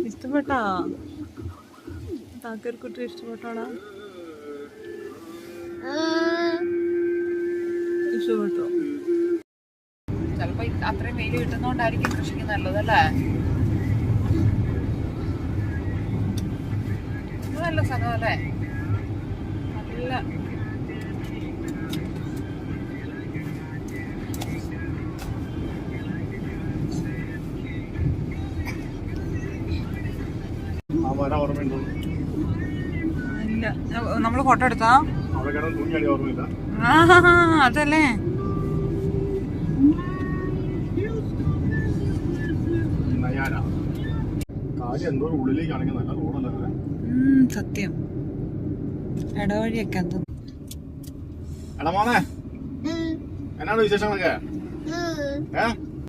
ഇഷ്ടപ്പെട്ടാ? താക്കർക്കുട്ടി ഇഷ്ടപ്പെട്ടാടാ? ഇഷ്ടപ്പെട്ടോ? ചിലപ്പോ അത്രയും വെയിൽ കിട്ടുന്നോണ്ടായിരിക്കും കൃഷിക്ക് നല്ലതല്ലേ? നല്ല സ്ഥലമല്ലേ? നല്ല ഇല്ല. നമ്മള് ഫോട്ടോ എടുത്താ അതല്ലേ? സത്യം. ഇടവഴിയൊക്കെ എന്താ? എടാ മോനെ, എന്നാണ് വിശേഷങ്ങളൊക്കെ?